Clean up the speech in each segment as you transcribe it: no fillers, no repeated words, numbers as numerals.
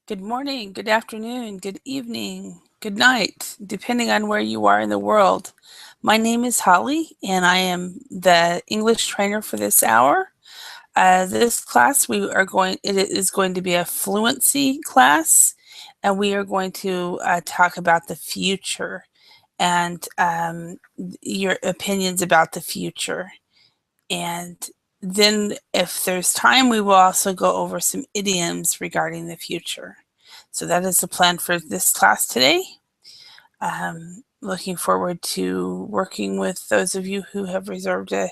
Good morning, good afternoon, good evening, good night, depending on where you are in the world. My name is Holly, and I am the English trainer for this hour. This class, it is going to be a fluency class, and we are going to talk about the future and your opinions about the future. And then, if there's time, we will also go over some idioms regarding the future. So that is the plan for this class today. Looking forward to working with those of you who have reserved a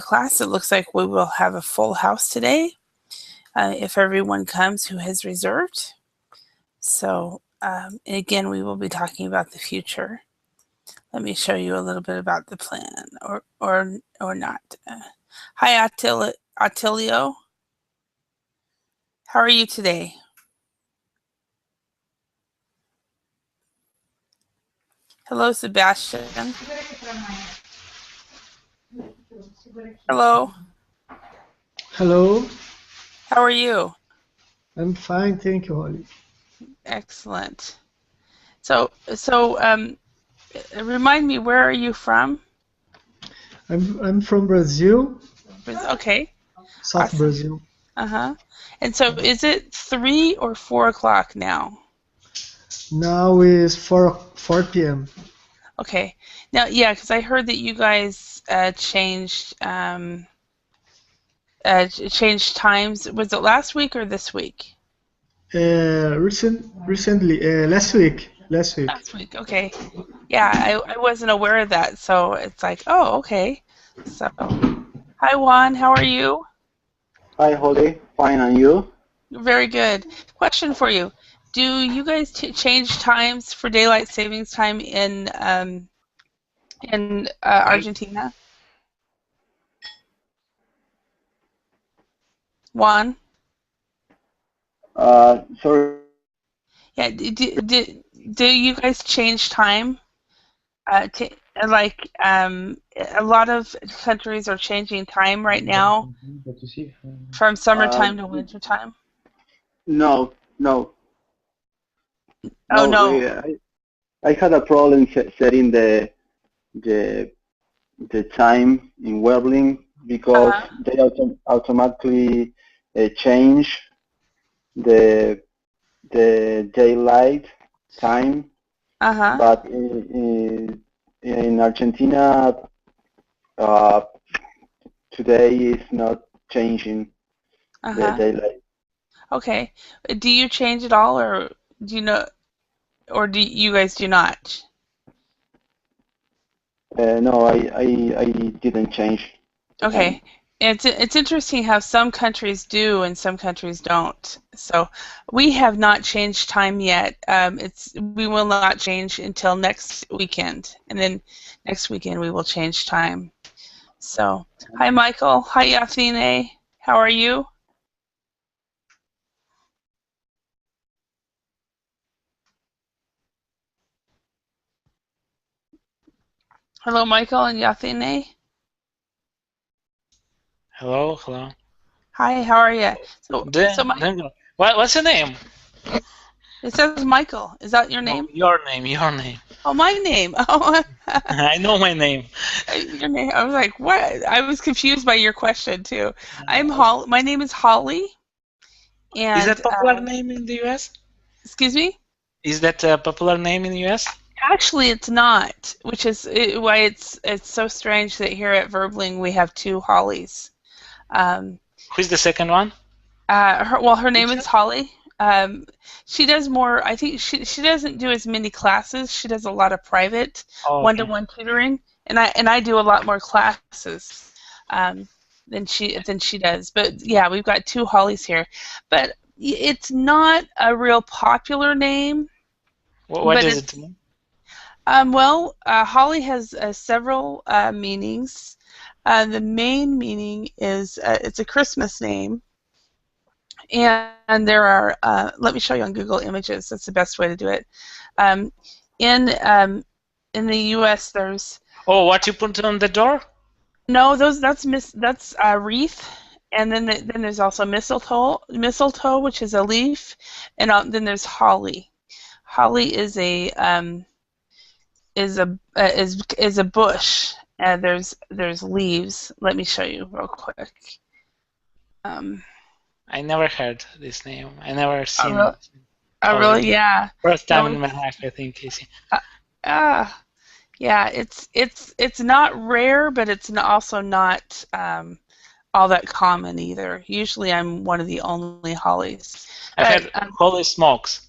class. It looks like we will have a full house today if everyone comes who has reserved. So again, we will be talking about the future. Let me show you a little bit about the plan, or not. Hi, Attilio. How are you today? Hello, Sebastian. Hello. Hello. How are you? I'm fine, thank you, Holly. Excellent. So remind me, where are you from? I'm from Brazil. Okay. South Awesome. Brazil. And so, is it 3 or 4 o'clock now? Now is 4 p.m. Okay. Now, yeah, because I heard that you guys changed times. Was it last week or this week? Recently, last week. Last week. Okay. Yeah, I wasn't aware of that, so it's like, oh, okay. So, hi Juan, how are you? Hi, Holly. Fine, and you? Very good. Question for you: do you guys change times for daylight savings time in Argentina? Juan? Sorry. Yeah. Do you guys change time? To, like a lot of countries are changing time right now from summertime to wintertime. No, no, Oh no. no. I had a problem setting the the time in Weblink because they automatically change the daylight time. But in Argentina, uh, today is not changing the daylight. Okay. Do you change it all, or do you know, or do you guys do not? No, I didn't change the time. Okay. It's interesting how some countries do and some countries don't. So we have not changed time yet. We will not change until next weekend, and then next weekend we will change time. So hi Michael, hi Yathine, how are you? Hello Michael and Yathine. Hello, hello. Hi, how are you? What's your name? It says Michael. Is that your name? No, your name, your name. Oh, my name. Oh, I know my name. your name. I was like, what? I was confused by your question too. My name is Holly. And is that popular name in the US? Excuse me? Is that a popular name in the US? Actually, it's not, which is why it's so strange that here at Verbling we have two Hollies. Who's the second one? Her name is Holly. She does more. I think she doesn't do as many classes. She does a lot of private one-to-one tutoring, and I do a lot more classes than she does. But yeah, we've got two Hollies here, but it's not a real popular name. What does it mean? Holly has several meanings. The main meaning is it's a Christmas name. And there are, let me show you on Google Images. That's the best way to do it. In the U.S., there's. Oh, what you put on the door? No, that's wreath. and then there's also mistletoe, which is a leaf, and then there's holly. Holly is a bush, and there's leaves. Let me show you real quick. I never heard this name. I never seen really? it. Oh, really? Yeah. First time No, in my life, I think, Casey. yeah. It's not rare, but it's also not all that common either. Usually, I'm one of the only hollies. I've had holy smokes.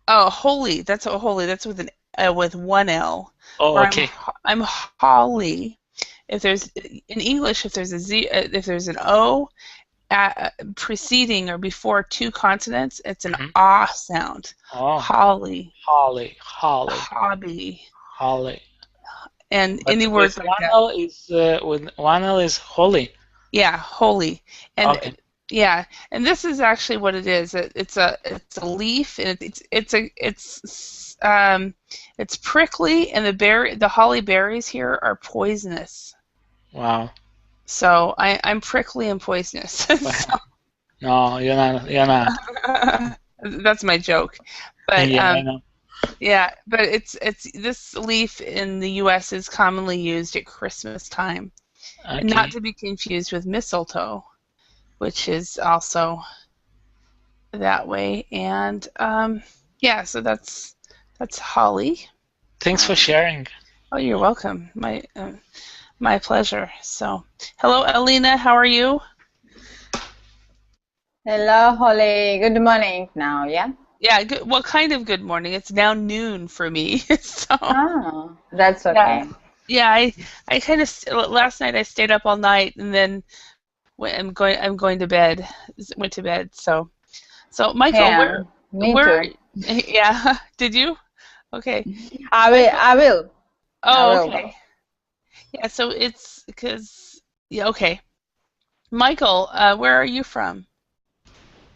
Oh, holy! That's a holy. That's with one L. Oh, okay. I'm Holly. If there's in English, if there's if there's an O preceding or before two consonants, it's an ah sound. Oh. Holly. Holly. Hobby. Holly. And any words like that. With one L is holy. Yeah, holy. And okay. yeah, and this is actually what it is. It's a leaf, and it's prickly, and the holly berries here are poisonous. Wow. So I'm prickly and poisonous. No, you're not. That's my joke. But yeah, I know. Yeah, but it's this leaf in the U.S. is commonly used at Christmas time, Okay. not to be confused with mistletoe, which is also that way. And yeah, so that's holly. Thanks for sharing. Oh, you're welcome. My pleasure. So, hello, Alina. How are you? Hello, Holly. Good morning now, yeah? Yeah, good. Well, kind of good morning. It's now noon for me. So. Oh, that's okay. Yeah, I kind of last night I stayed up all night, and then I'm going to bed. Went to bed. So Michael, Yeah, where? me too. Yeah. Did you? Okay. I will. Oh, okay. Yeah. So it's because okay. Michael, where are you from?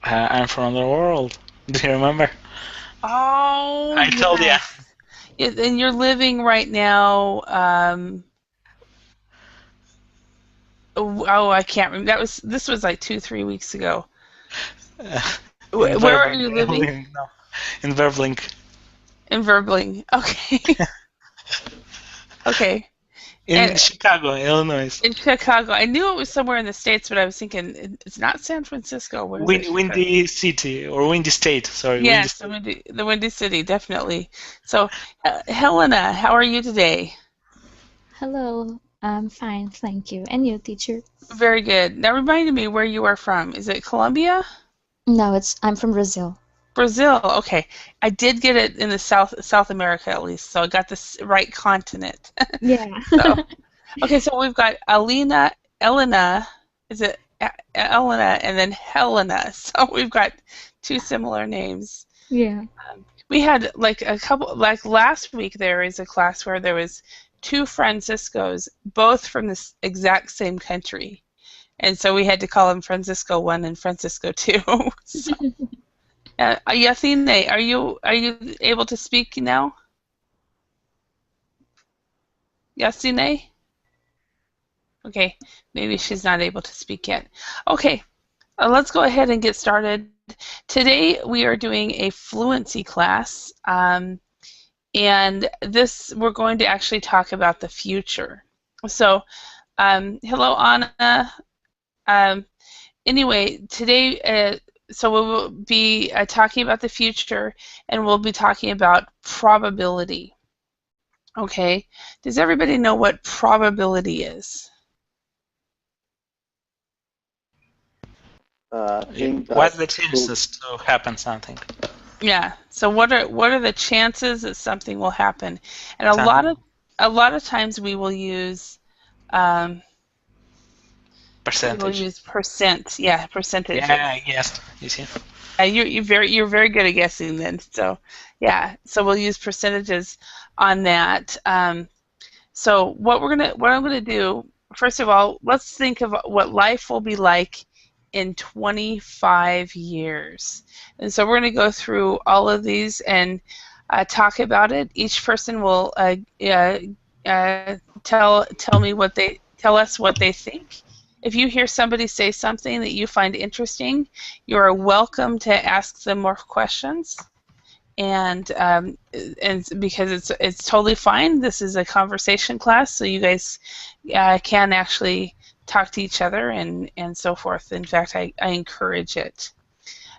I'm from the world. Do you remember? Oh, I told you. And you're living right now. Oh, I can't remember. This was like 2-3 weeks ago. Where are you living? No, in Verbling. In Verbling. Okay. Okay. In Chicago, Illinois. In Chicago. I knew it was somewhere in the States, but I was thinking it's not San Francisco. Where is it? Windy City, or Windy State, sorry. Yes, the Windy City, definitely. So, Helena, how are you today? Hello, I'm fine, thank you. And you, teacher? Very good. Now remind me where you are from. Is it Colombia? No, I'm from Brazil. Brazil, okay. I did get it in the South America at least, so I got this right continent. Yeah. Okay, so we've got Elena, is it Elena, and then Helena. So we've got two similar names. Yeah. We had like a couple, like last week there was a class where there was two Franciscos, both from the exact same country. And so we had to call them Francisco 1 and Francisco 2. So. Yathine, are you able to speak now? Yathine? Okay, maybe she's not able to speak yet. Okay, let's go ahead and get started. Today we are doing a fluency class, and we're going to actually talk about the future. So, hello Anna. Anyway, today. So we will be talking about the future, and we'll be talking about probability. Okay, does everybody know what probability is? What's the chances to happen something? Yeah. So what are the chances that something will happen? And a lot of times we will use percentage. We'll use percent. Yeah, percentage. Yeah, I guessed. You see. You're very good at guessing then. So yeah. So we'll use percentages on that. So what I'm gonna do, first of all, let's think of what life will be like in 25 years. And so we're going to go through all of these and talk about it. Each person will tell us what they think, if you hear somebody say something that you find interesting, you are welcome to ask them more questions. And because it's totally fine. This is a conversation class, so you guys can actually talk to each other and so forth. In fact, I encourage it.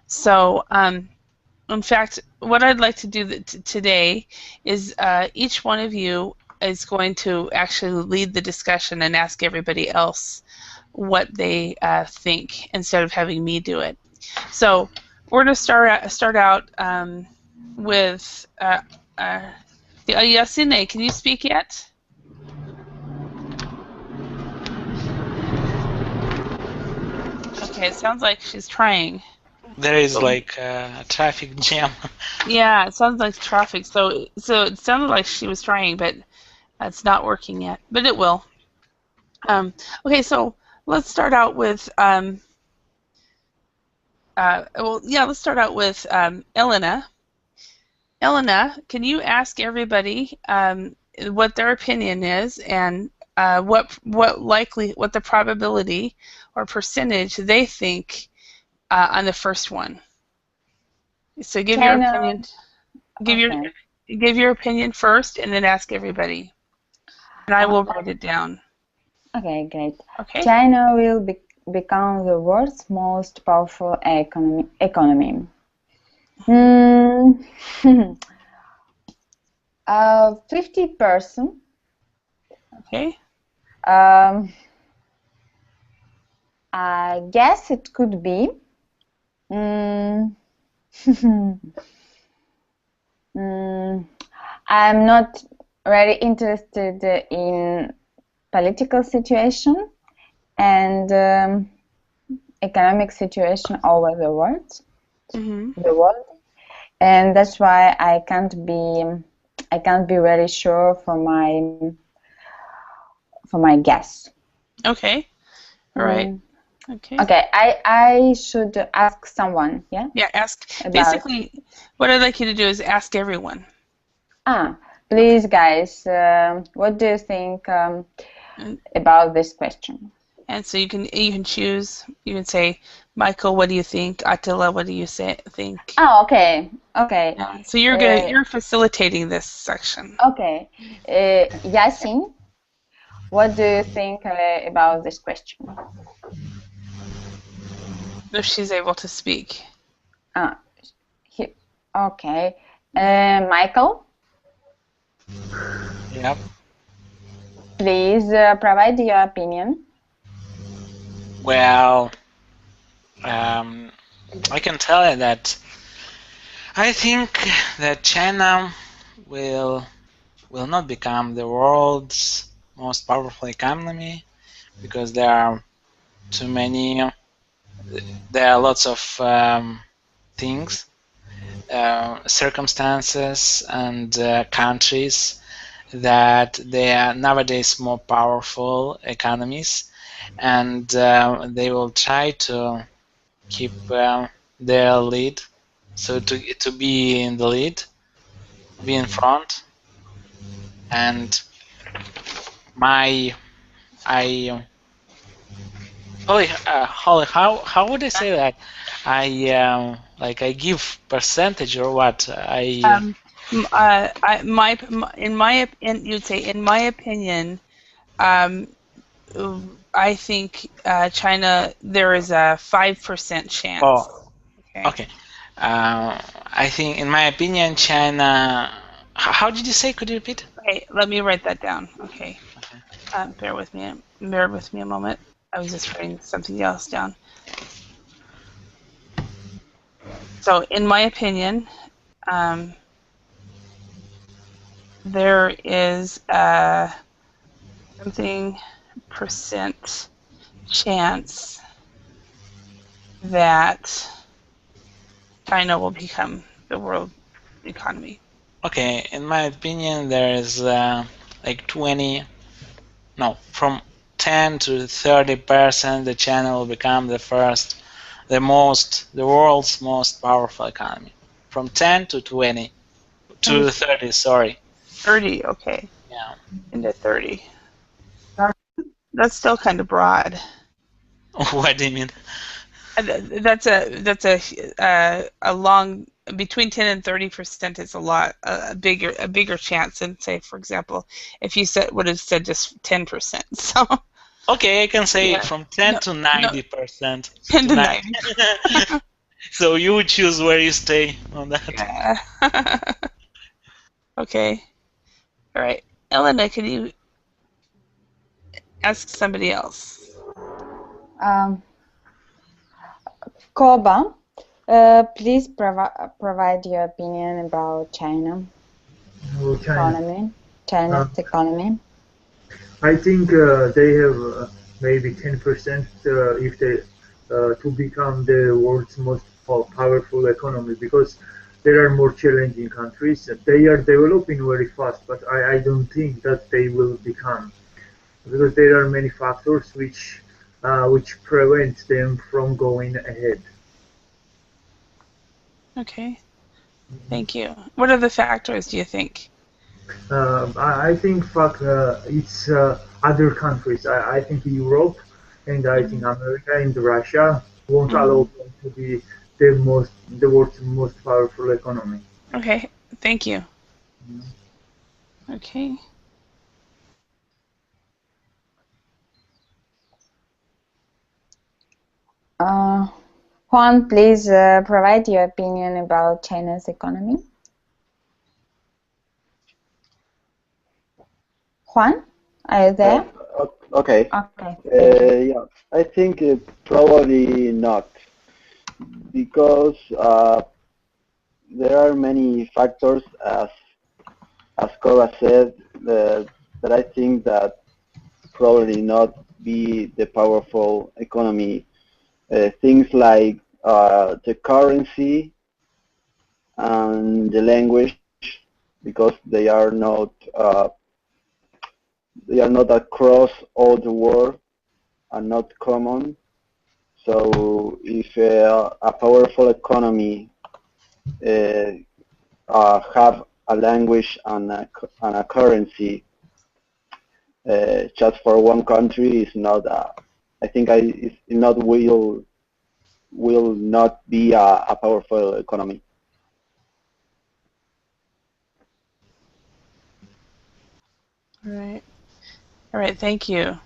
So, in fact, what I'd like to do today is each one of you is going to actually lead the discussion and ask everybody else what they think instead of having me do it. So we're going to start out with Yasine. Can you speak yet? Okay, it sounds like she's trying. There is like a traffic jam. Yeah, it sounds like traffic. So it sounded like she was trying, but it's not working yet. But it will. Okay, so let's start out with let's start out with Elena. Elena, can you ask everybody what their opinion is and what the probability or percentage they think on the first one? So give your opinion. Give your opinion first, and then ask everybody. And I will write it down. Okay, great. Okay. China will become the world's most powerful economy. 50%. Okay. I guess it could be. I'm not very interested in political situation and economic situation all over the world. And that's why I can't be very sure for my guess. Okay. All right. Okay. Okay. I should ask someone. Yeah. Yeah. Ask. Basically, what I'd like you to do is ask everyone. Please, guys. What do you think about this question? And so you can choose. You can say, Michael, what do you think? Attila, what do you think? Oh, okay. Okay. Yeah. So you're facilitating this section. Okay. Yasin, what do you think about this question? If she's able to speak. Okay. Michael? Yep. Please provide your opinion. Well, I can tell you that I think that China will not become the world's most powerful economy because there are too many. There are lots of things, circumstances, and countries that they are nowadays more powerful economies, and they will try to keep their lead, so to be in the lead, be in front. And Holly, how would I say that? I give percentage or what? You'd say in my opinion, I think China, there is a 5% chance. Oh, okay. I think, in my opinion, China. How did you say? Could you repeat? Okay, let me write that down. Okay. Bear with me a moment. I was just writing something else down. So, in my opinion, there is a something percent chance that China will become the world economy. Okay, in my opinion, there is from 10 to 30% that China will become the world's most powerful economy. From 10 to 20 to 30, sorry. 30, okay. Yeah. Into 30. That's still kind of broad. What do you mean? That's a long, between 10 and 30% is a lot, a bigger chance than, say, for example, if you would have said just 10%. So Okay, I can say yeah, from 10 no, to no, 90%. 10 To to 90. 90. So you would choose where you stay on that. Yeah. Okay. All right. Elena, can you ask somebody else? Koba, please provide your opinion about China Oh, China. China's Um, economy. I think they have maybe 10% if they to become the world's most powerful economy because there are more challenging countries. They are developing very fast, but I don't think that they will become because there are many factors which prevent them from going ahead. Okay. Thank you. What are the factors, do you think? I think it's other countries. I think Europe and I think America and Russia won't allow Mm-hmm. them to be the world's most powerful economy. Okay. Thank you. Okay. Juan, please provide your opinion about China's economy. Juan, are you there? Okay. Okay. Yeah, I think probably not because there are many factors, as Cora said, that I think that probably not be the powerful economy. Things like the currency and the language, because they are not across all the world and not common. So if a powerful economy have a language and a currency just for one country is not. I think it's not will not be a powerful economy. All right. All right. Thank you.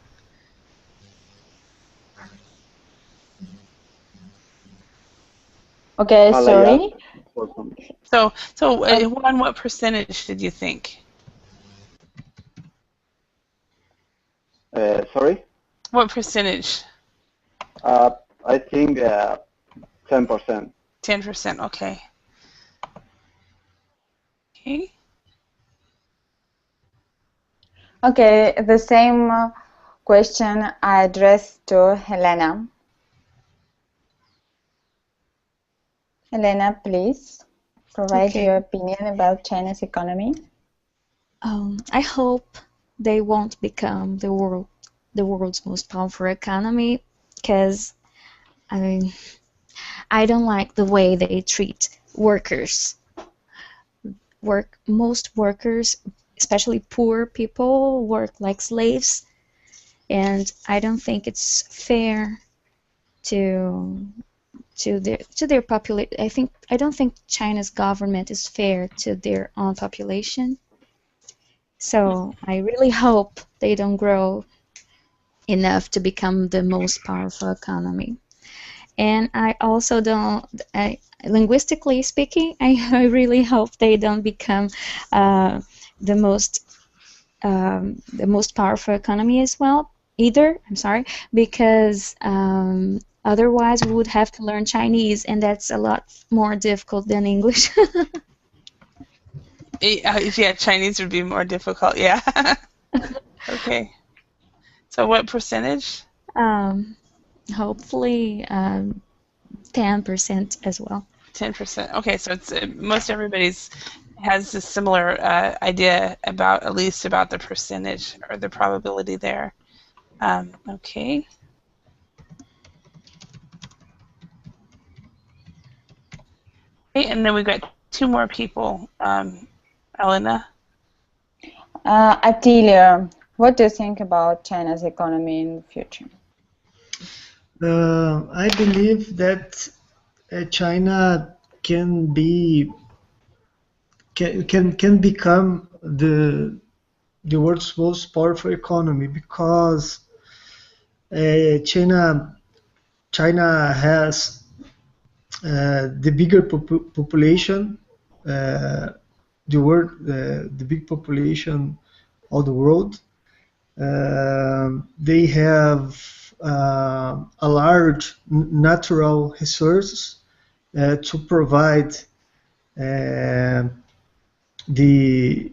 Okay, sorry. So Juan, what percentage did you think? Sorry? What percentage? I think 10%. 10%. Okay. Okay. Okay, the same question I addressed to Helena. Helena, please provide Okay. your opinion about China's economy. I hope they won't become the world's most powerful economy, because I don't like the way they treat workers. Most workers, especially poor people, work like slaves, and I don't think it's fair to their population. I don't think China's government is fair to their own population. So I really hope they don't grow enough to become the most powerful economy. And I also linguistically speaking, I really hope they don't become the most powerful economy as well either. I'm sorry, because otherwise we would have to learn Chinese, and that's a lot more difficult than English. Yeah, Chinese would be more difficult. Yeah. Okay. So what percentage? Hopefully 10% as well. 10%. Okay, so it's most everybody's has a similar idea about at least about the percentage or the probability there. Okay. Okay, and then we've got two more people. Elena. Attilio, what do you think about China's economy in the future? I believe that China can become the world's most powerful economy because China has the bigger population, the big population of the world. They have a large natural resources to provide uh, the,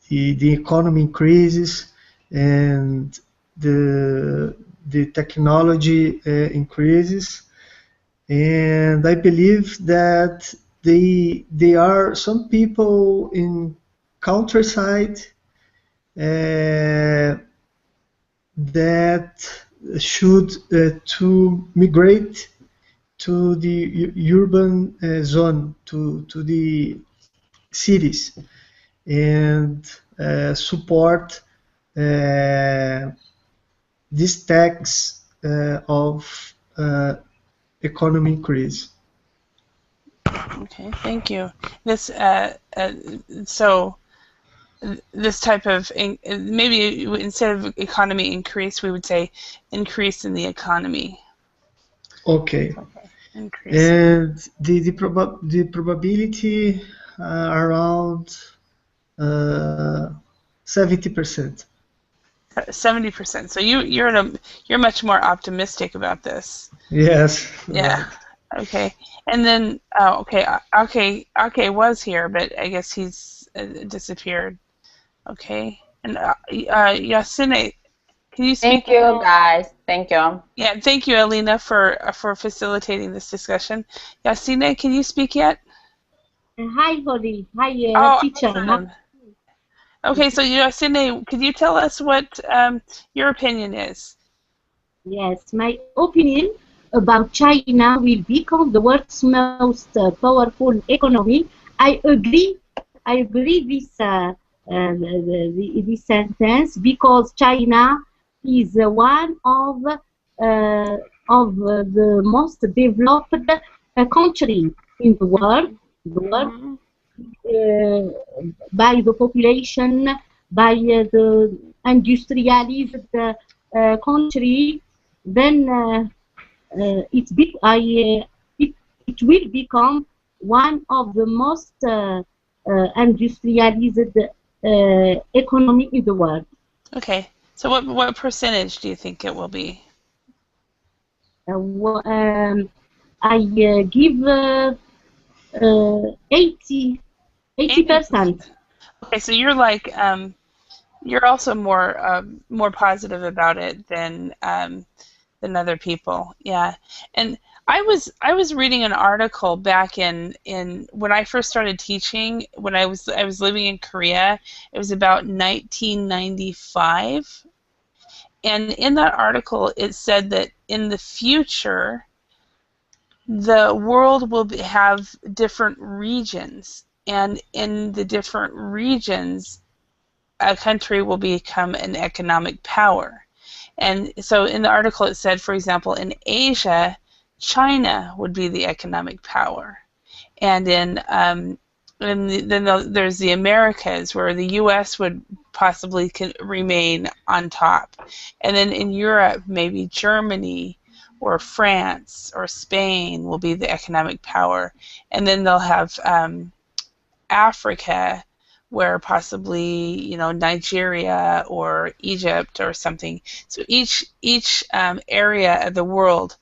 the economy increases and the technology increases, and I believe that they are some people in countryside uh, that should to migrate to the urban zone, to the cities, and support this tax of economy increase. Okay, thank you. This so this type of maybe instead of economy increase, we would say increase in the economy. Okay. Okay, increase. And the probability around 70%. 70%. So you're much more optimistic about this. Yes. Yeah. Right. Okay. And then okay was here, but I guess he's disappeared. Okay. And Yasine, can you speak? Thank you, guys. Thank you. Yeah, thank you, Alina, for facilitating this discussion. Yasine, can you speak yet? Hi, Holly. Hi, Oh, teacher. awesome. Okay, so Yasine, could you tell us what your opinion is? Yes, my opinion about China will become the world's most powerful economy. I agree. I agree with this sentence because China is one of the most developed country in the world. Mhm. By the population, by the industrialized country, then it will become one of the most industrialized economy in the world. Okay, so what percentage do you think it will be? I give 80%. Okay, so you're like you're also more positive about it than other people. Yeah, and I was reading an article back in when I first started teaching when I was living in Korea. It was about 1995, and in that article it said that in the future the world will have different regions, and in the different regions a country will become an economic power. And so in the article it said, for example, in Asia, China would be the economic power. And then there's the Americas, where the U.S. would possibly remain on top. And then in Europe, maybe Germany or France or Spain will be the economic power. And then they'll have Africa, where possibly Nigeria or Egypt or something. So each area of the world,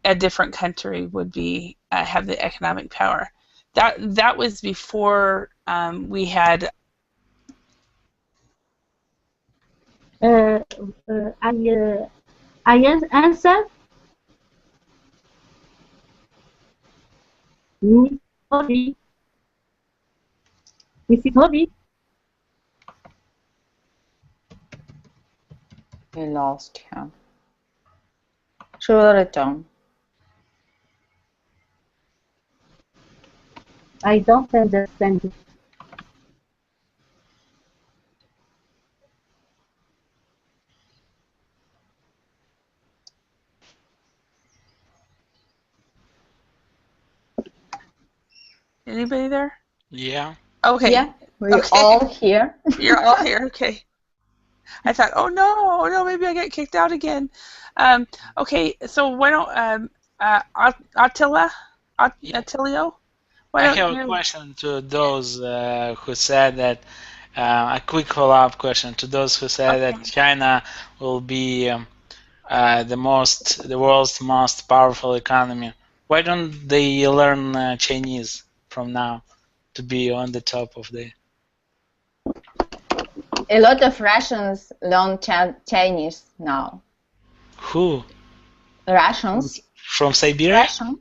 a different country would be have the economic power. That was before we had. I answer. Miss Holly. Mrs. Holly. We lost him. She will return. I don't understand. Anybody there? Yeah. Okay. Yeah, we're Okay. all here. You're all here. Okay. I thought, oh no, maybe I get kicked out again. Okay, so why don't Attila, Attilio? Why I don't have a you? question to those who said that, a quick follow-up question to those who said that China will be the world's most powerful economy. Why don't they learn Chinese from now to be on the top of the? A lot of Russians learn Chinese now. Who? Russians? From Siberia? Russian?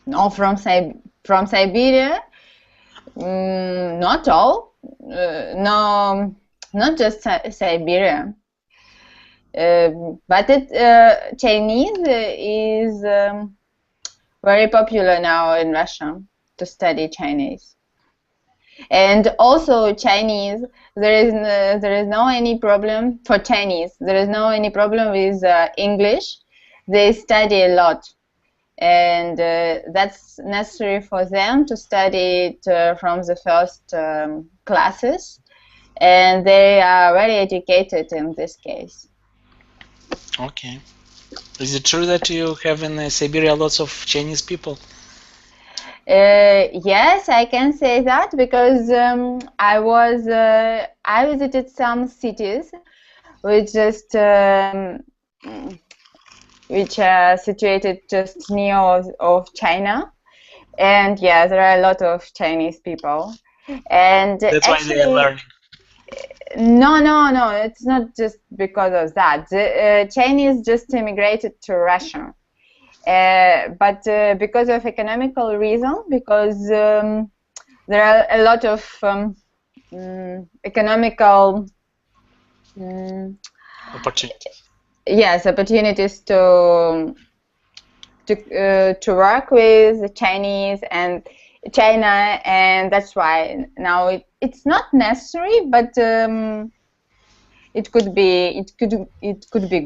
No, from Siberia. Not all. No, not just Siberia. But Chinese is very popular now in Russia to study Chinese. And also Chinese, there is no any problem for Chinese. There is no any problem with English. They study a lot, and that's necessary for them to study it from the first classes, and they are very educated in this case. Okay. Is it true that you have in Siberia lots of Chinese people? Yes, I can say that because I visited some cities which just which are situated just near of China, and yeah, there are a lot of Chinese people, and That's actually, why they are learning. No, it's not just because of that. The Chinese just immigrated to Russia. But because of economical reason, because there are a lot of economical Opportunities. yes, opportunities to work with the Chinese and China, and that's why now it's not necessary, but it could be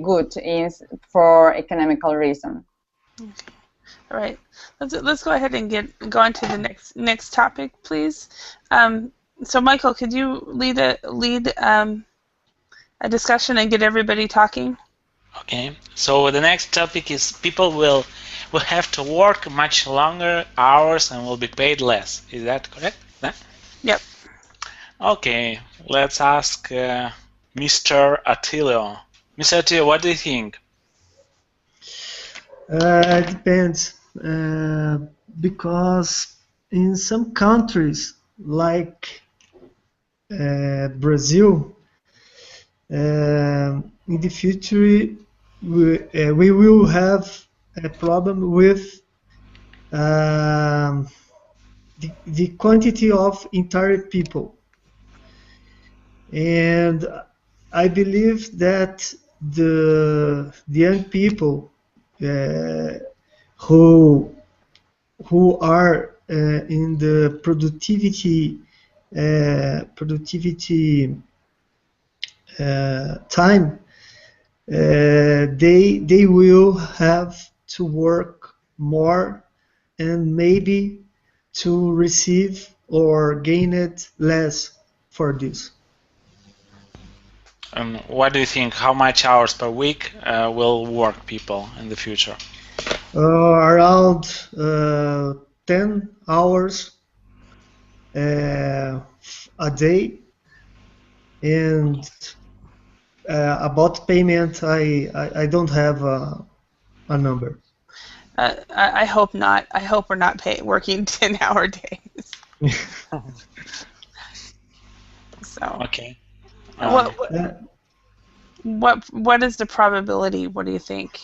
good for economical reason. Okay. All right. Let's go ahead and go on to the next topic, please. So Michael, could you lead a discussion and get everybody talking? Okay. So the next topic is people will have to work much longer hours and will be paid less. Is that correct? Yeah? Yep. Okay. Let's ask Mr. Attilio. Mr. Attilio, what do you think? It depends, because in some countries like Brazil, in the future we will have a problem with the quantity of entire people, and I believe that the young people who are in the productivity time, they will have to work more and maybe to receive or gain it less for this. What do you think? How much hours per week will work people in the future? Around 10 hours a day, and about payment, I don't have a number. I hope not. I hope we're not working 10-hour days. So. Okay. What is the probability? What do you think?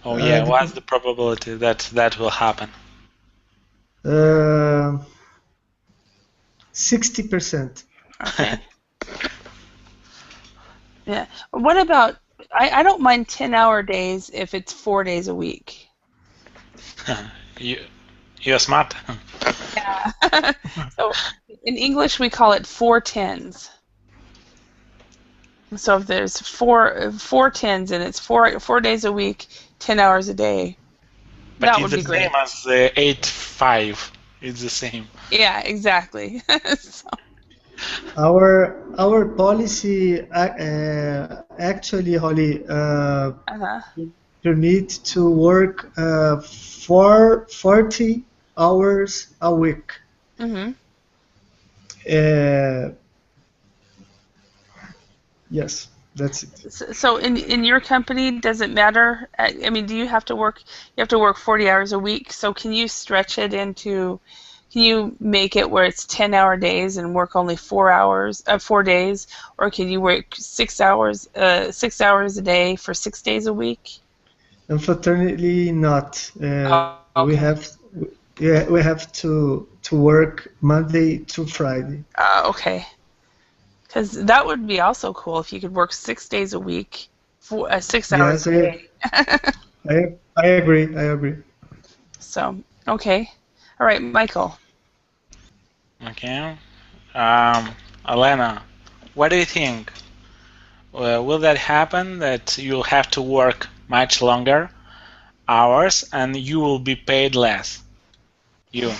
Oh yeah, what's the probability that will happen? 60%. Okay. Yeah. What about? I don't mind 10-hour days if it's 4 days a week. You're smart. Yeah. So in English we call it 4 10s. So if there's four tens and it's 4 days a week, 10 hours a day, but that would be great. But it's the same as 8-5. It's the same. Yeah, exactly. So, Our policy actually, Holly, uh-huh. permit to work 40 hours a week. Mm-hmm. Yes, that's it. So in your company, does it matter? I mean, do you have to work? You have to work 40 hours a week. So can you stretch it into? Can you make it where it's 10-hour days and work only 4 days, or can you work 6 hours a day for 6 days a week? Unfortunately, not. Oh, We okay. have, yeah, we have to work Monday to Friday. Okay. Because that would be also cool if you could work 6 days a week, for 6 hours Yes, a day. I agree. I agree. So, okay. All right, Michael. Okay. Elena, what do you think? Will that happen, that you'll have to work much longer hours and you will be paid less? You,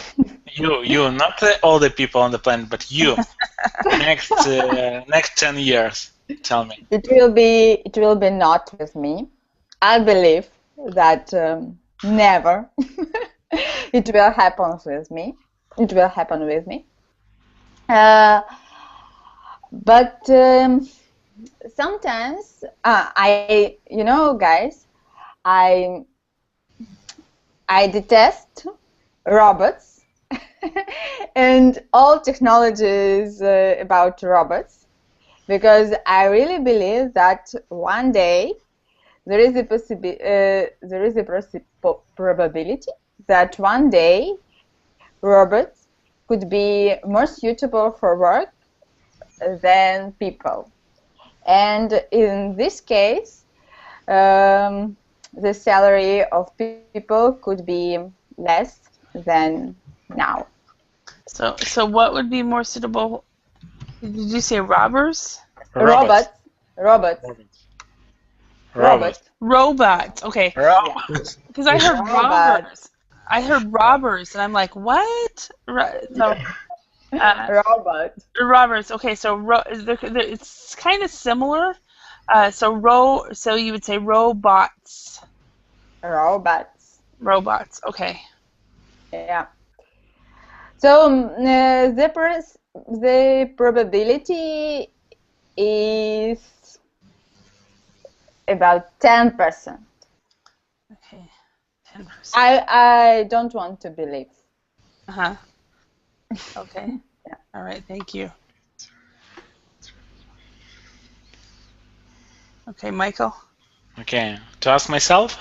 not all the people on the planet, but you. Next 10 years. Tell me. It will be not with me. I believe that never it will happen with me. It will happen with me. But sometimes guys, I detest robots and all technologies about robots, because I really believe that one day there is a probability that one day robots could be more suitable for work than people. And in this case, the salary of people could be less than now. So what would be more suitable? Did you say robbers? Robots. Robots. Okay. Robots. Because I heard Robots. robbers. I heard robbers, and I'm like, what? So, robbers. Okay, so it's kind of similar. So you would say robots. Robots. Okay. Yeah. So the probability is about 10%. Okay. 10%. I don't want to believe. Uh-huh. Okay. Yeah. All right. Thank you. Okay, Michael. Okay, to ask myself.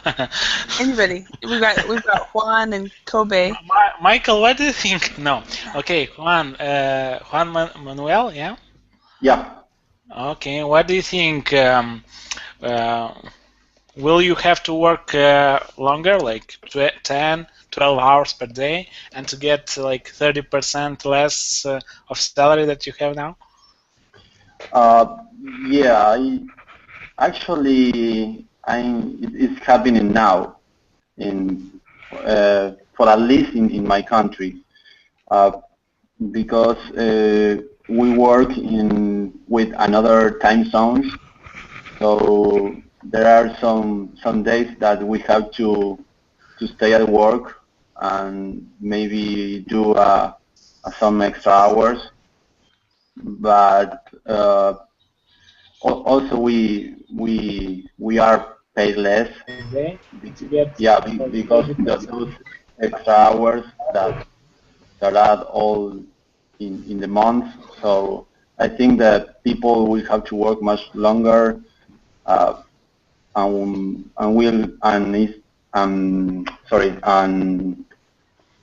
Anybody? We've got Juan and Kobe. Michael, what do you think? No. Okay, Juan. Juan Manuel, yeah. Yeah. Okay, what do you think? Will you have to work longer, like 10, 12 hours per day, and to get like 30% less of salary that you have now? Yeah. It's happening now, for at least in my country, because we work with another time zones. So there are some days that we have to stay at work and maybe do some extra hours, but also we are paid less. Yeah, because those extra hours that add all in the month. So I think that people will have to work much longer, and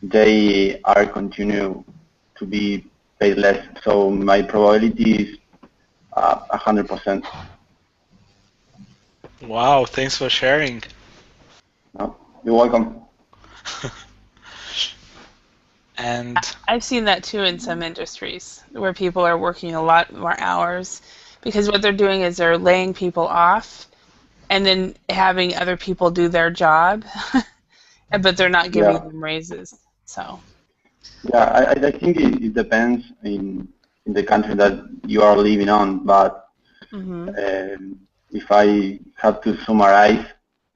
they are continue to be paid less. So my probability is 100%. Wow, thanks for sharing. No, you're welcome. And I've seen that too in some industries where people are working a lot more hours because what they're doing is they're laying people off and then having other people do their job, but they're not giving them raises. So, Yeah, I think it depends in the country that you are living on, but if I have to summarize,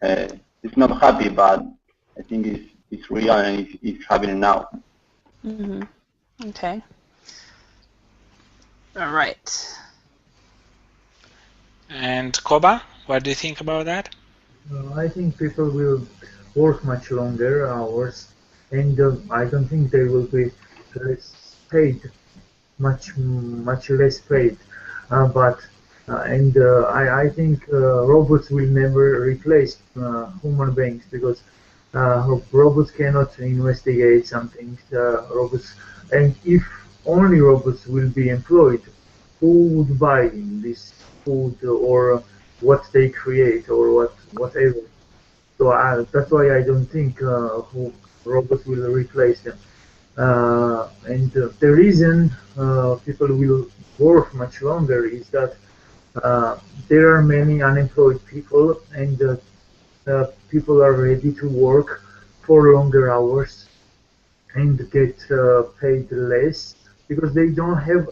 it's not happy, but I think it's real and it's happening now. Okay. All right. And Koba, what do you think about that? I think people will work much longer hours, and I don't think they will be less paid, much less paid. I think robots will never replace human beings because robots cannot investigate something. Robots, and if only robots will be employed, who would buy this food or what they create or whatever? So that's why I don't think robots will replace them. The reason people will work much longer is that there are many unemployed people, and people are ready to work for longer hours and get paid less because they don't have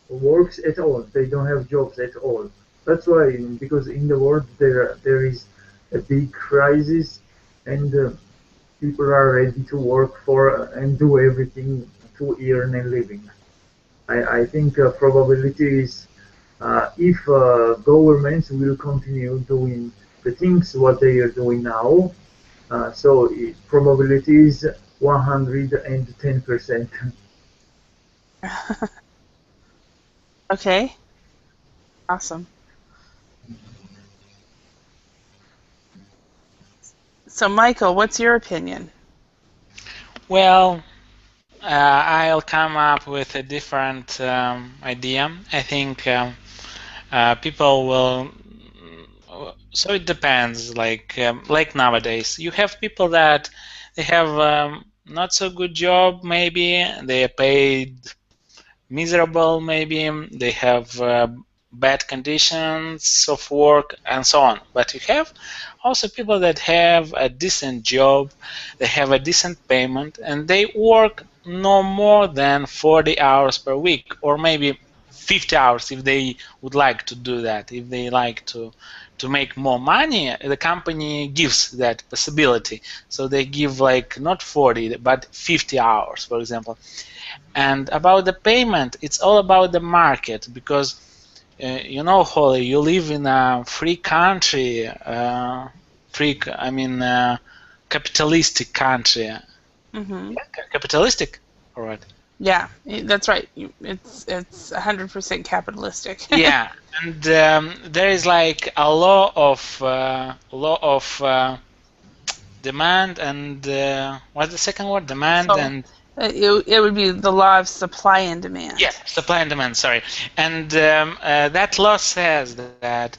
works at all. They don't have jobs at all. That's why, because in the world there is a big crisis, and people are ready to work for and do everything to earn a living. I think probability is if governments will continue doing the things what they are doing now, probability is 110%. Okay. Awesome. So, Michael, what's your opinion? Well, I'll come up with a different idea. I think people will. So it depends. Like nowadays, you have people that they have not so good job. Maybe they are paid miserable. Maybe they have bad conditions of work and so on. But you have also people that have a decent job, they have a decent payment, and they work no more than 40 hours per week, or maybe 50 hours if they would like to do that. If they like to make more money, the company gives that possibility. So they give like not 40 but 50 hours, for example. And about the payment, it's all about the market, because you know, Holly, you live in a free country, capitalistic country. Capitalistic, all right? Yeah, that's right. It's 100% capitalistic. Yeah, and there is like a law of demand and what's the second word? Demand and. It would be the law of supply and demand. Yeah, supply and demand, sorry. And that law says that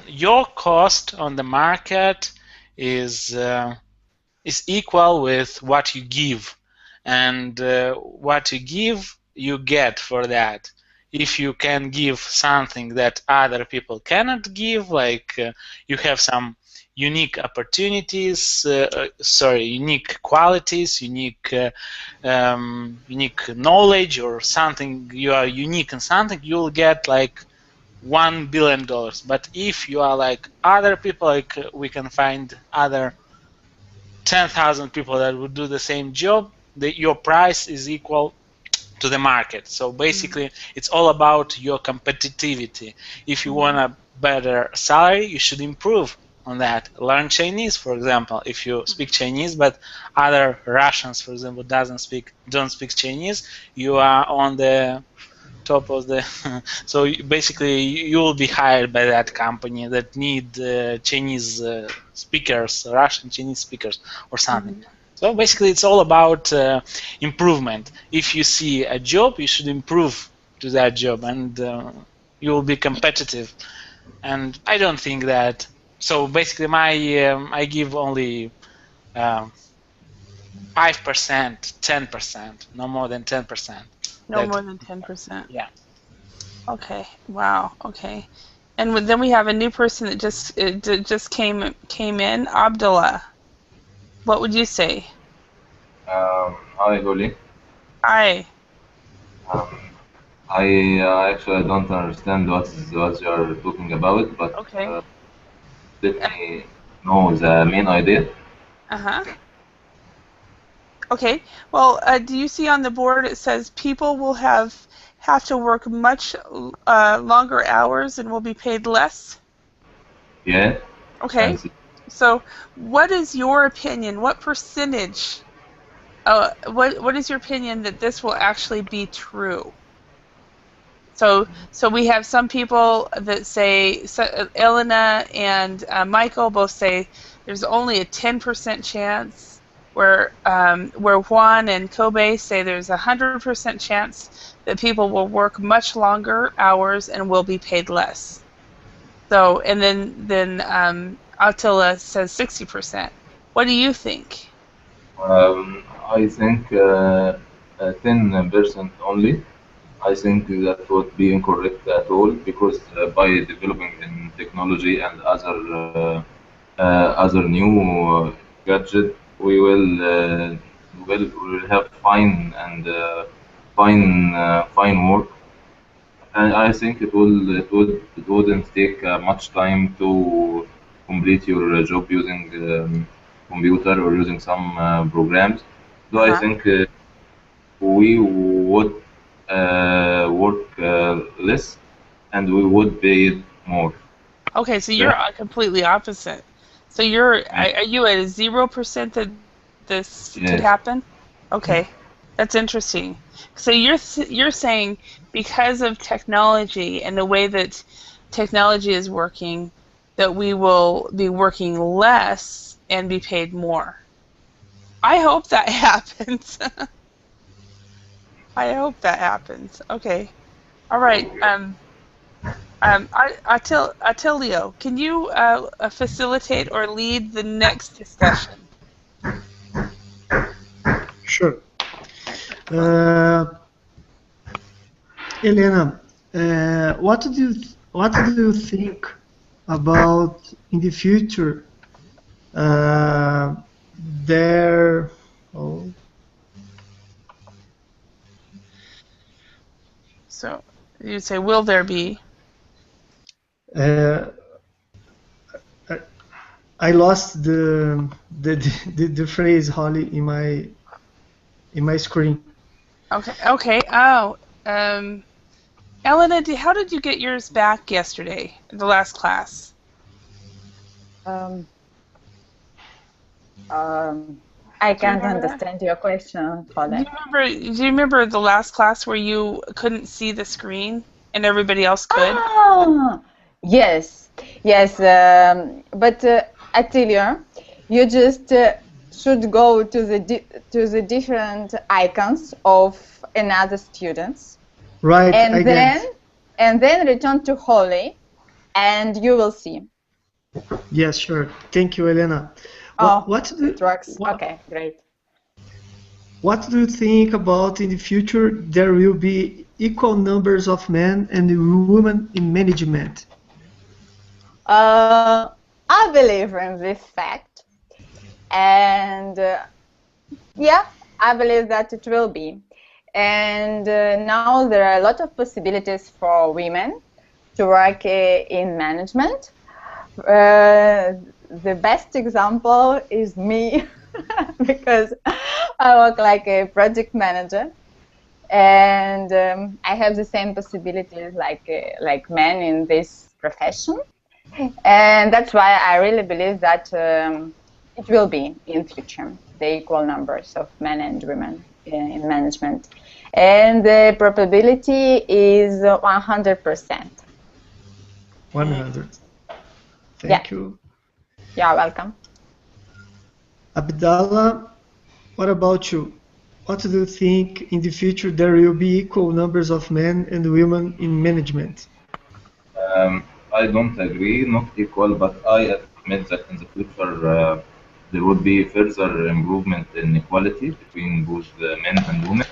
your cost on the market is equal with what you give. And what you give, you get for that. If you can give something that other people cannot give, like you have some unique opportunities, unique qualities, unique knowledge, or something, you are unique in something, you'll get like $1 billion. But if you are like other people, like we can find other 10,000 people that would do the same job, your price is equal to the market. So basically, it's all about your competitivity. If you want a better salary, you should improve on that. Learn Chinese, for example. If you speak Chinese, but other Russians, for example, don't speak Chinese, you are on the top of the. So basically, you will be hired by that company that need Chinese speakers, Russian Chinese speakers, or something. So basically, it's all about improvement. If you see a job, you should improve to that job, and you will be competitive. And I don't think that. So basically, I give only 5%, 10%, no more than 10%. No more than 10%. Yeah. Okay. Wow. Okay. And then we have a new person that just came in, Abdullah. What would you say? Hi, Holly. Hi. I actually don't understand what you're talking about, but Okay. let me know the main idea. Uh-huh. Okay. Well, do you see on the board it says people will have to work much longer hours and will be paid less? Yeah. Okay. So, what is your opinion? What percentage? What is your opinion that this will actually be true? So we have some people that say, Elena and Michael both say there's only a 10% chance, where Juan and Kobe say there's a 100% chance that people will work much longer hours and will be paid less. So, and then Attila says 60%. What do you think? I think 10% only. I think that would be incorrect at all because by developing in technology and other new gadget, we will have fine work, and I think it wouldn't take much time to complete your job using computer or using some programs. So I think we would work less and we would pay it more. Okay, so you're completely opposite. So are you at a 0% that this could Yes. happen? Okay, that's interesting. So you're saying because of technology and the way that technology is working, that we will be working less and be paid more. I hope that happens. I hope that happens. Okay. All right. Attilio, can you facilitate or lead the next discussion? Sure. Elena, what do you think about in the future? There. Oh. So you say, will there be? I lost the phrase, Holly, in my screen. Okay. Okay. Oh. Elena, how did you get yours back yesterday, the last class? I can't understand your question, Holly. Do you remember the last class where you couldn't see the screen and everybody else could? Ah, yes. But Attilio, you just should go to the different icons of another students. Right. And then return to Holly, and you will see. Yes, sure. Thank you, Elena. It works. Okay, great. What do you think about in the future there will be equal numbers of men and women in management? I believe in this fact, and yeah, I believe that it will be. And now there are a lot of possibilities for women to work in management. The best example is me because I work like a project manager, and I have the same possibilities like men in this profession, and that's why I really believe that it will be in future the equal numbers of men and women in management, and the probability is 100%. 100. Thank you. You're welcome. Abdallah, what about you? What do you think in the future there will be equal numbers of men and women in management? I don't agree, not equal, but I admit that in the future there would be further improvement in equality between both men and women.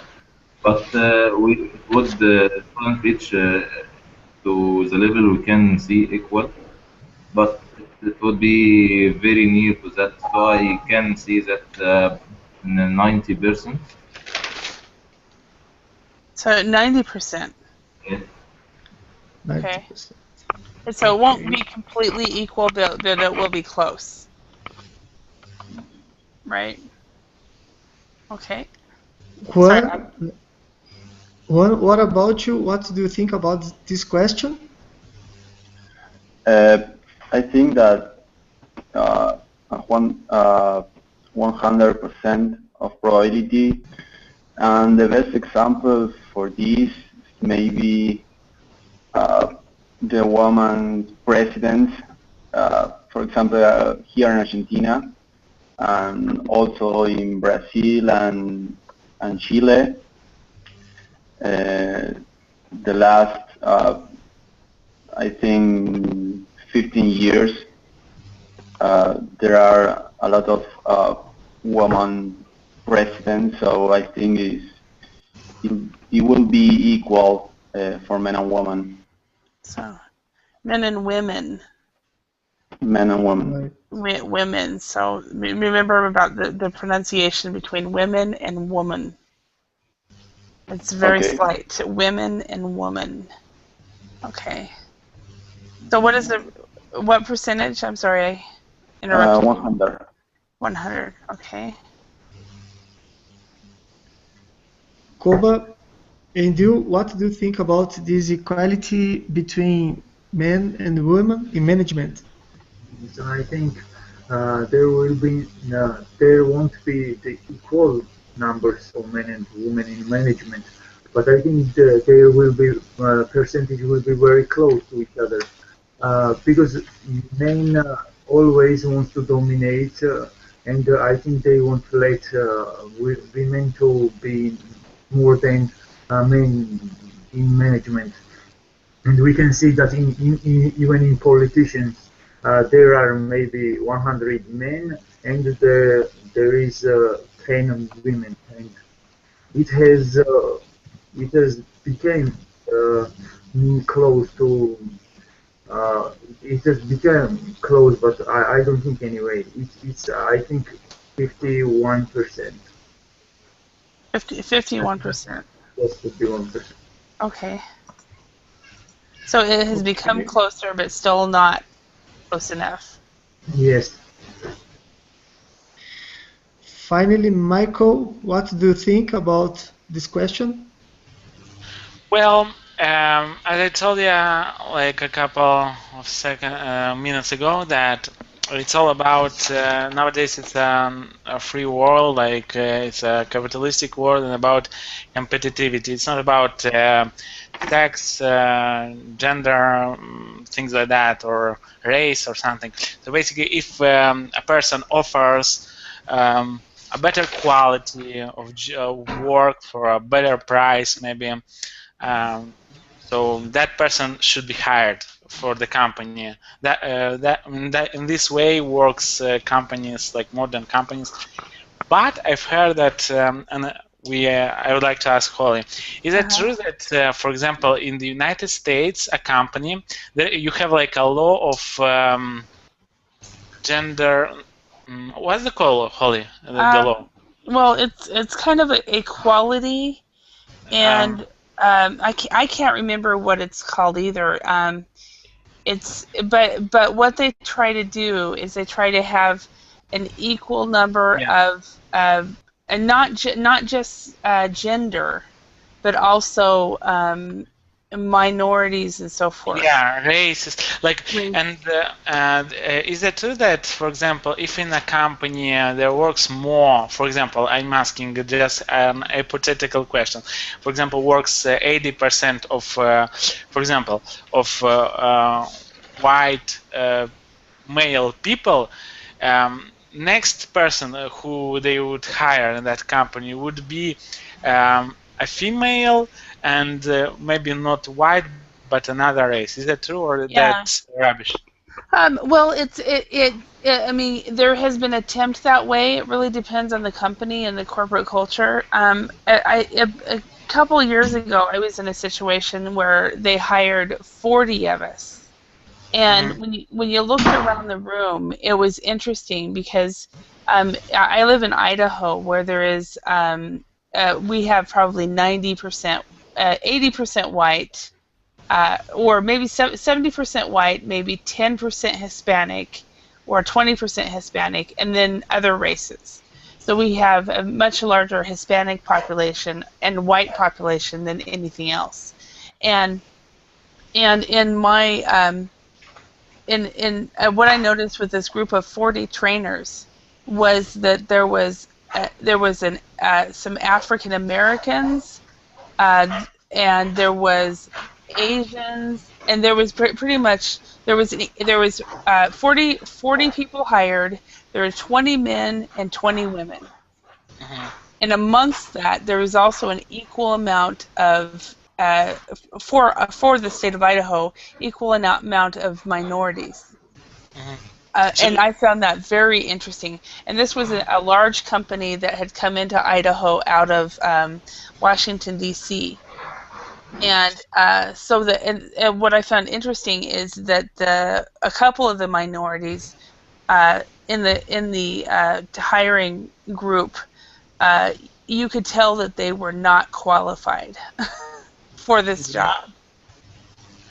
But we wouldn't reach to the level we can see equal, but it would be very near to that. So I can see that 90%. So 90%. Yeah. 90%. Okay. And so it won't be completely equal, but it will be close. Right? Okay. Sorry, What about you? What do you think about this question? I think that 100% of probability, and the best example for this may be the woman president, for example, here in Argentina, and also in Brazil and Chile. The last, I think, 15 years, there are a lot of women presidents, so I think it will be equal for men and women. So, men and women. Men and women. Women. So remember about the pronunciation between women and woman. It's very slight. Women and woman. Okay. So what percentage? I'm sorry, I interrupted. 100. 100. Okay. Koba, and you, what do you think about this equality between men and women in management? So I think there won't be the equal numbers of men and women in management, but I think there will be percentage will be very close to each other because men always want to dominate, and I think they want to let women to be more than men in management, and we can see that even in politicians. There are maybe 100 men and there is 10 women, and it has become close to it has become close, but I don't think anyway. It's I think 51%. 51%. Yes, 51%. Okay. So it has become closer, but still not close enough. Yes. Finally, Michael, what do you think about this question? Well, as I told you like a couple of minutes ago, that it's all about nowadays it's a free world, like it's a capitalistic world, and about competitivity. It's not about sex, gender, things like that, or race or something. So basically, if a person offers a better quality of work for a better price, maybe, so that person should be hired for the company. That in this way works companies, like modern companies. But I've heard that, and I would like to ask Holly, is it true that, for example, in the United States, a company, you have like a law of gender? What's the call, Holly? The law? Well, it's kind of equality, and I can't remember what it's called either. But what they try to do is they try to have an equal number of and not just gender, but also minorities and so forth. Yeah, races. Like, and is it true that, for example, if in a company there works more, for example, I'm asking just an hypothetical question. For example, works 80% of, for example, of white male people. Next person who they would hire in that company would be a female and maybe not white, but another race. Is that true, or that's rubbish? Well, I mean, there has been attempt that way. It really depends on the company and the corporate culture. A couple years ago, I was in a situation where they hired 40 of us. And when you looked around the room, it was interesting because I live in Idaho, where there is we have probably 90% 80% white, or maybe 70% white, maybe 10% Hispanic, or 20% Hispanic, and then other races. So we have a much larger Hispanic population and white population than anything else. And in my what I noticed with this group of 40 trainers was that there was some African Americans, and there was Asians, and there was pretty much there was 40 people hired. There were 20 men and 20 women, and amongst that there was also an equal amount of for the state of Idaho, equal amount of minorities. And I found that very interesting. And this was a large company that had come into Idaho out of Washington, D.C. And so and what I found interesting is that a couple of the minorities in the hiring group, you could tell that they were not qualified for this job,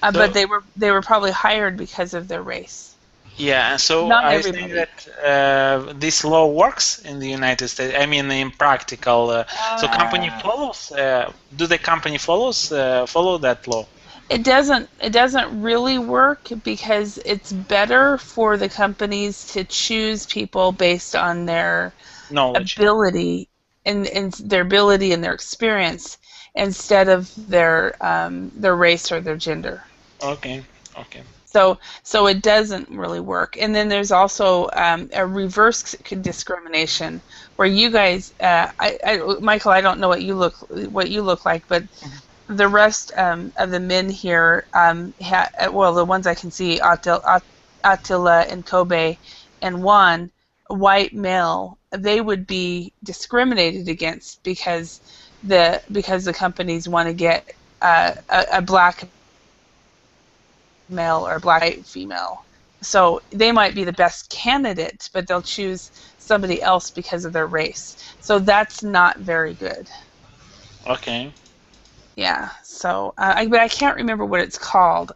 but they were probably hired because of their race. Yeah, so Not I everybody. think that this law works in the United States. I mean, in practical. So company follows. Do the company follow that law? It doesn't really work because it's better for the companies to choose people based on their Knowledge. ability and their ability and their experience instead of their race or their gender. Okay. So it doesn't really work. And then there's also a reverse discrimination where you guys, Michael, I don't know what you look like, but the rest of the men here, the ones I can see, Attila and Kobe and Juan, white male, they would be discriminated against because the companies want to get a black male or black female. So they might be the best candidate, but they'll choose somebody else because of their race. So that's not very good. Okay. Yeah. So, but I can't remember what it's called.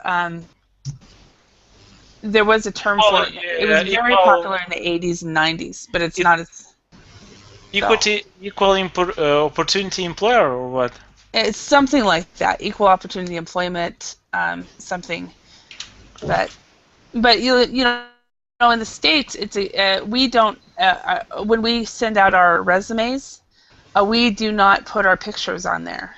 There was a term for it. It was very popular in the 80s and 90s, but it's not as... Equal opportunity employer or what? It's something like that. Equal opportunity employment, something. But you know, in the States, it's we don't when we send out our resumes, we do not put our pictures on there,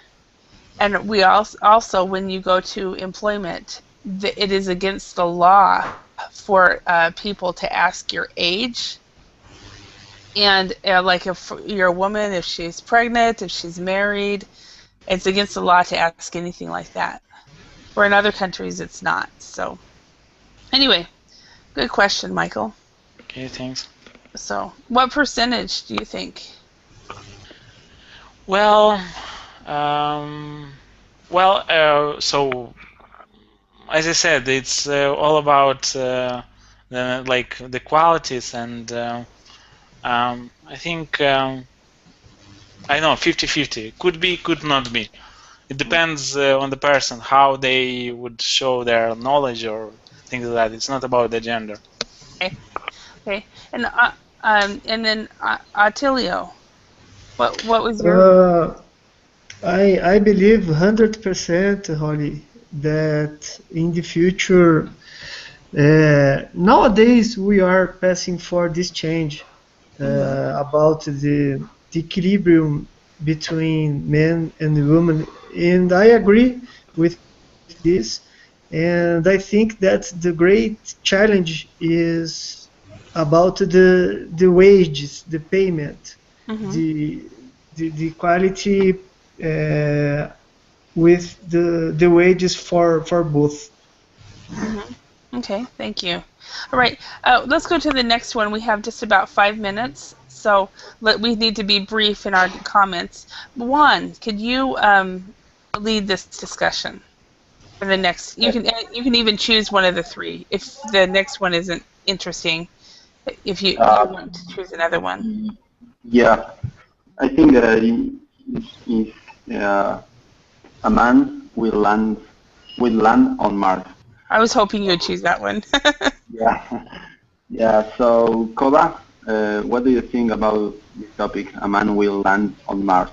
and we also when you go to employment, it is against the law for people to ask your age, and like if you're a woman, if she's pregnant, if she's married, it's against the law to ask anything like that. Where in other countries, it's not. So. Anyway, good question, Michael. Okay, thanks. So, what percentage do you think? Well, so as I said, it's all about the qualities, and I think I know 50-50. Could be, could not be. It depends on the person how they would show their knowledge or things like that. It's not about the gender. Okay. And then Attilio, what was your? I believe 100%, Holly, that in the future, nowadays we are passing for this change about the equilibrium between men and women, and I agree with this. And I think that the great challenge is about the wages, the payment, the quality with the wages for both. Okay, thank you. All right, let's go to the next one. We have just about 5 minutes, so we need to be brief in our comments. Juan, could you lead this discussion? For the next, you can even choose one of the three if the next one isn't interesting. If you want to choose another one. Yeah, I think a man will land on Mars. I was hoping you'd choose that one. Yeah, yeah. So, Koba, what do you think about this topic? A man will land on Mars.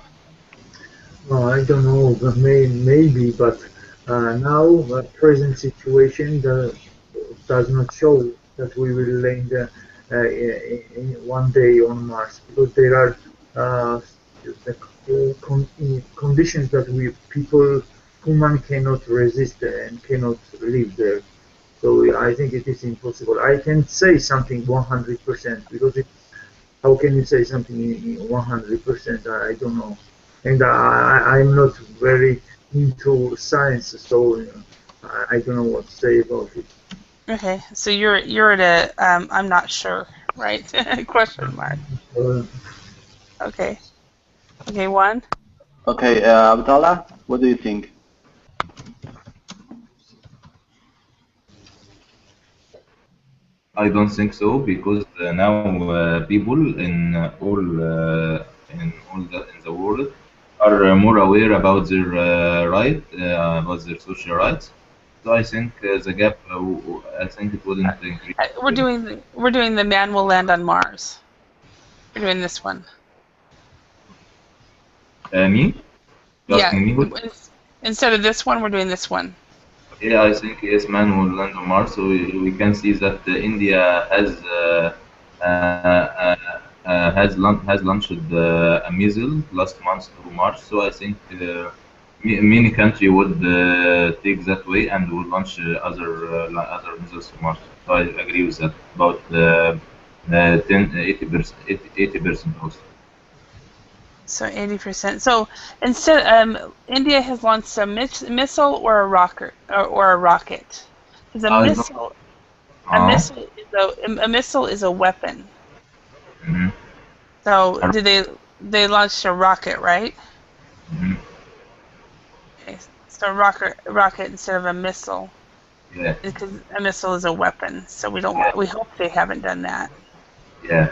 No, I don't know, but maybe, but now the present situation does not show that we will land in one day on Mars, because there are conditions that human cannot resist and cannot live there. So I think it is impossible. I can say something 100% because how can you say something 100%? I don't know, and I'm not very into science, so I don't know what to say about it. Okay, so you're at a I'm not sure, right? Question mark. Okay. Okay, one. Okay, Abdallah, what do you think? I don't think so, because now people in the world are more aware about their about their social rights. So I think the gap, I think it wouldn't increase. We're doing the man will land on Mars. We're doing this one. Me? You're Yeah. asking me? Instead of this one, we're doing this one. Yeah, I think yes, man will land on Mars. So we can see that India has launched a missile last month to Mars. So I think many countries would take that way and will launch other missiles to Mars. So I agree with that. About 80% also. So 80%. So instead, India has launched a missile or a rocket, or a rocket. Because a missile is a weapon. Mm-hmm. So they launched a rocket, right? Mm-hmm. Okay, so rocket instead of a missile. Yeah. Because a missile is a weapon. So we hope they haven't done that. Yeah.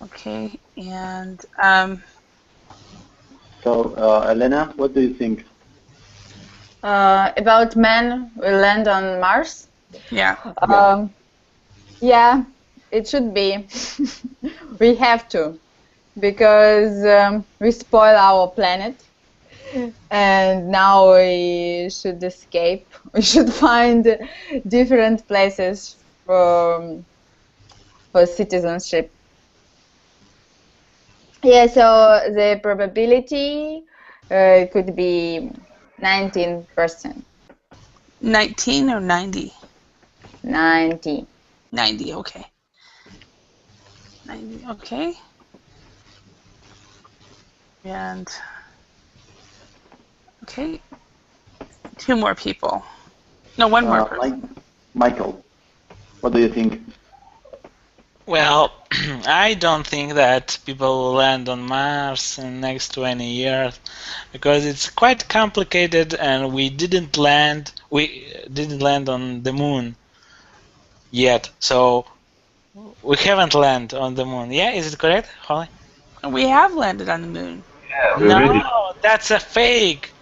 Okay, and so Elena, what do you think? About men will land on Mars? Yeah. Yeah, it should be. We have to, because we spoil our planet, and now we should escape. We should find different places for citizenship. Yeah, so the probability could be 19%. 19 or 90? 90. 90, okay. 90, okay. And, okay. Two more people. No, one more person. Michael, what do you think? Well, I don't think that people will land on Mars in the next 20 years, because it's quite complicated, and we didn't land on the moon yet. So we haven't landed on the moon. Yeah, is it correct, Holly? We have landed on the moon. Yeah, no, that's a fake.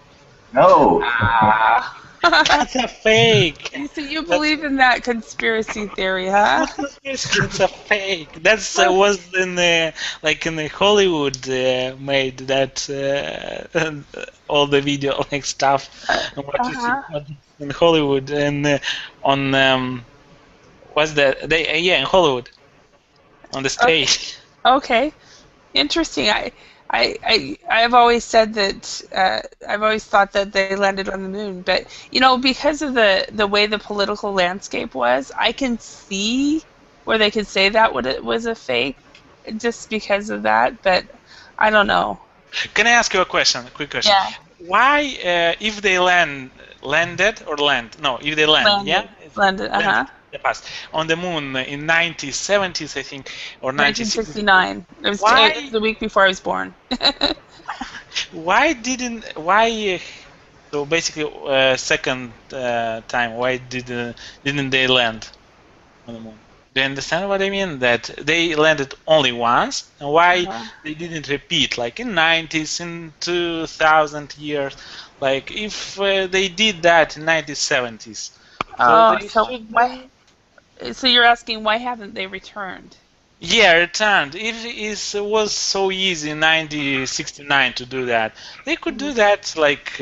No. That's a fake. So you believe in that conspiracy theory, huh? It's a fake. That's was in the Hollywood made that all the video like stuff. What you see in Hollywood and on what's that? In Hollywood on the stage. Okay, interesting. I've always said that I've always thought that they landed on the moon, but because of the way the political landscape was, I can see where they could say that it was a fake, just because of that. But I don't know. Can I ask you a question? A quick question. Yeah. Why, if they landed or land? No, if they land, yeah. Landed. The past on the moon in 1970s, I think, or 1969. It was the week before I was born. Why? So basically, second time. Why didn't they land on the moon? Do you understand what I mean? That they landed only once, and why Uh-huh. they didn't repeat, like in 90s, in 2000 years, like if they did that in 1970s. So they So should. why? So you're asking why haven't they returned? Yeah, returned. If it was so easy in 1969 to do that, they could do that like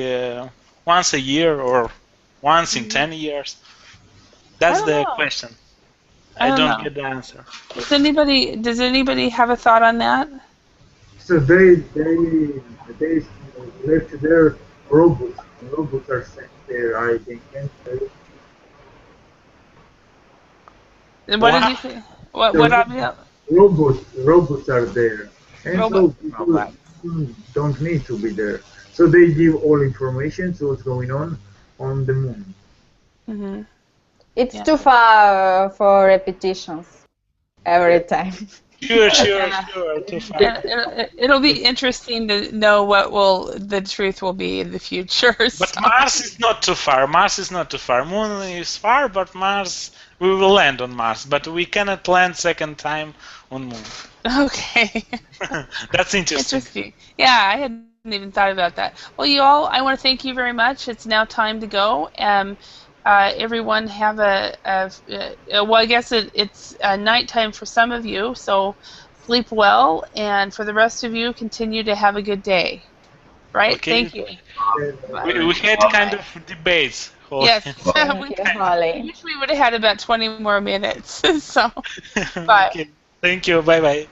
once a year or once in 10 years. That's don't the know. question. I I don't don't know. get the answer. Does anybody have a thought on that? So they left their robots. Robots are sent there. I think. What did you say? What Abiel? Robots are there, and so people don't need to be there. So they give all information to what's going on the moon. Mm-hmm. It's too far for repetitions every time. Sure, too far. It'll be interesting to know what the truth will be in the future. But Mars is not too far. Mars is not too far. Moon is far, but Mars, we will land on Mars, but we cannot land second time on Moon. Okay. That's interesting. Yeah, I hadn't even thought about that. Well, you all, I want to thank you very much. It's now time to go. Everyone have well, I guess it's nighttime for some of you, so sleep well, and for the rest of you, continue to have a good day. Right? Okay. Thank you. We had kind of debates. Yes. Thank you, Holly. I wish we would have had about 20 more minutes. So, bye. Okay. Thank you. Bye-bye.